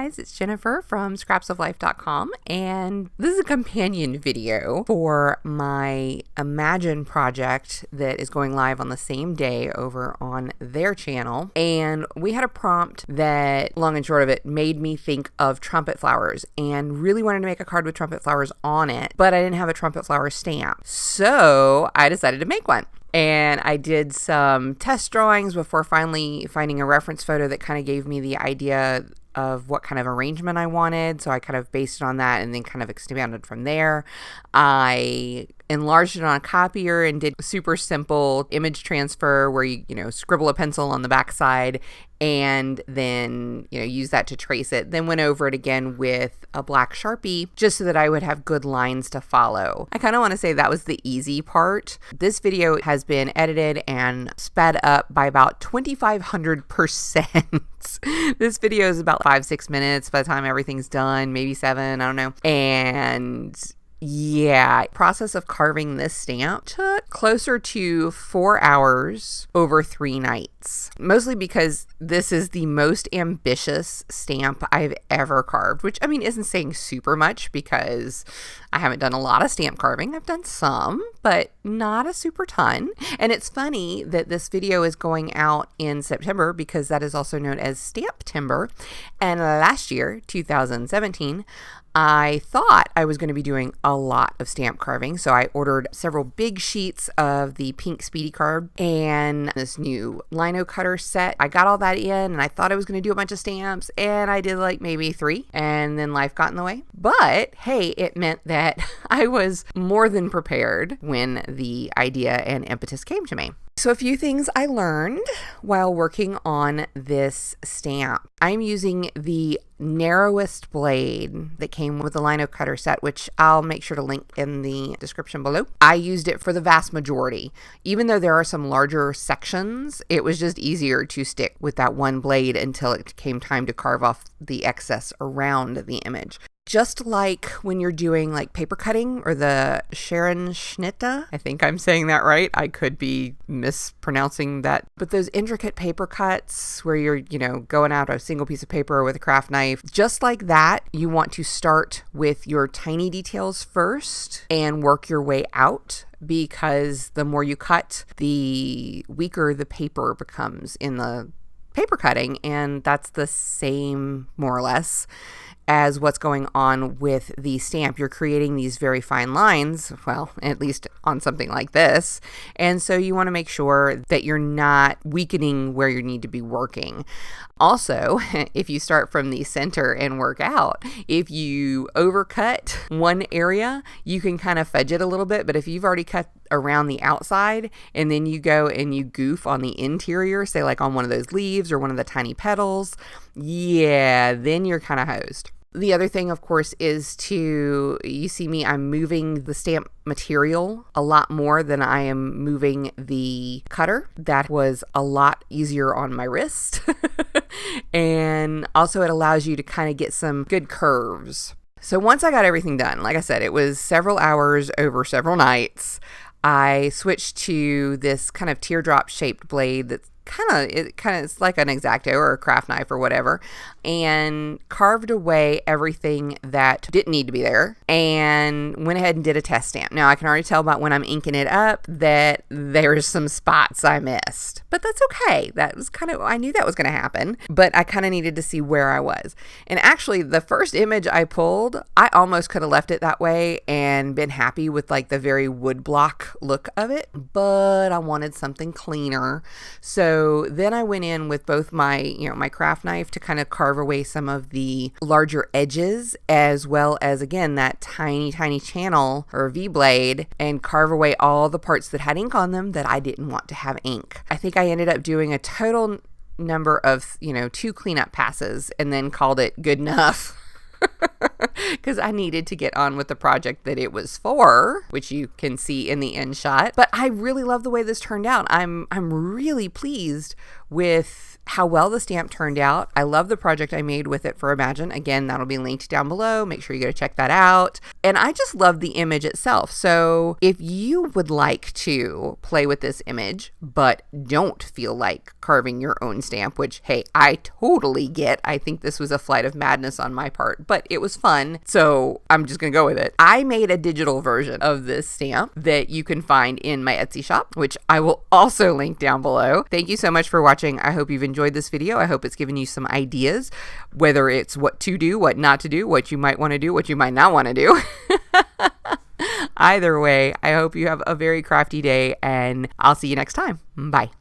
guys, it's Jennifer from scrapsoflife.com, and this is a companion video for my Imagine project that is going live on the same day over on their channel. And we had a prompt that, long and short of it, made me think of trumpet flowers and really wanted to make a card with trumpet flowers on it, but I didn't have a trumpet flower stamp. So I decided to make one. And I did some test drawings before finally finding a reference photo that kind of gave me the idea of what kind of arrangement I wanted. So I kind of based it on that and then kind of expanded from there. I enlarged it on a copier and did super simple image transfer where you scribble a pencil on the backside and then, use that to trace it. Then went over it again with a black Sharpie just so that I would have good lines to follow. I kind of want to say that was the easy part. This video has been edited and sped up by about 2,500%. This video is about 5-6 minutes by the time everything's done, maybe 7, I don't know. And yeah, process of carving this stamp took closer to 4 hours over 3 nights. Mostly because this is the most ambitious stamp I've ever carved, which isn't saying super much because I haven't done a lot of stamp carving. I've done some, but not a super ton. And it's funny that this video is going out in September because that is also known as STAMPTEMBER. And last year, 2017, I thought I was going to be doing a lot of stamp carving, so I ordered several big sheets of the pink Speedy card and this new lino cutter set. I got all that in and I thought I was going to do a bunch of stamps, and I did like maybe 3, and then life got in the way. But hey, it meant that I was more than prepared when the idea and impetus came to me. So a few things I learned while working on this stamp. I'm using the narrowest blade that came with the lino cutter set, which I'll make sure to link in the description below. I used it for the vast majority. Even though there are some larger sections, it was just easier to stick with that one blade until it came time to carve off the excess around the image. Just like when you're doing like paper cutting or the Scherenschnitte, I think I'm saying that right. I could be mispronouncing that. But those intricate paper cuts where you're, going out a single piece of paper with a craft knife, just like that, you want to start with your tiny details first and work your way out, because the more you cut, the weaker the paper becomes in the paper cutting. And that's the same, more or less, as what's going on with the stamp. You're creating these very fine lines, well, at least on something like this. And so you want to make sure that you're not weakening where you need to be working. Also, if you start from the center and work out, if you overcut one area, you can kind of fudge it a little bit. But if you've already cut around the outside and then you go and you goof on the interior, say like on one of those leaves or one of the tiny petals, yeah, then you're kind of hosed. The other thing, of course, is you see me, I'm moving the stamp material a lot more than I am moving the cutter. That was a lot easier on my wrist. And also it allows you to kind of get some good curves. So once I got everything done, like I said, it was several hours over several nights. I switched to this kind of teardrop shaped blade that's it's like an X-Acto or a craft knife or whatever, and carved away everything that didn't need to be there and went ahead and did a test stamp. Now I can already tell about when I'm inking it up that there's some spots I missed, but that's okay. That was I knew that was going to happen, but I kind of needed to see where I was. And actually the first image I pulled, I almost could have left it that way and been happy with like the very woodblock look of it, but I wanted something cleaner. So then I went in with both my, my craft knife to kind of carve away some of the larger edges, as well as, again, that tiny, tiny channel or V-blade, and carve away all the parts that had ink on them that I didn't want to have ink. I think I ended up doing a total number of, 2 cleanup passes and then called it good enough. because I needed to get on with the project that it was for, which you can see in the end shot. But I really love the way this turned out. I'm really pleased with how well the stamp turned out. I love the project I made with it for Imagine. Again, that'll be linked down below. Make sure you go check that out. And I just love the image itself. So if you would like to play with this image, but don't feel like carving your own stamp, which, hey, I totally get. I think this was a flight of madness on my part, but it was fun. So I'm just going to go with it. I made a digital version of this stamp that you can find in my Etsy shop, which I will also link down below. Thank you so much for watching. I hope you've enjoyed this video. I hope it's given you some ideas, whether it's what to do, what not to do, what you might want to do, what you might not want to do. Either way, I hope you have a very crafty day, and I'll see you next time. Bye.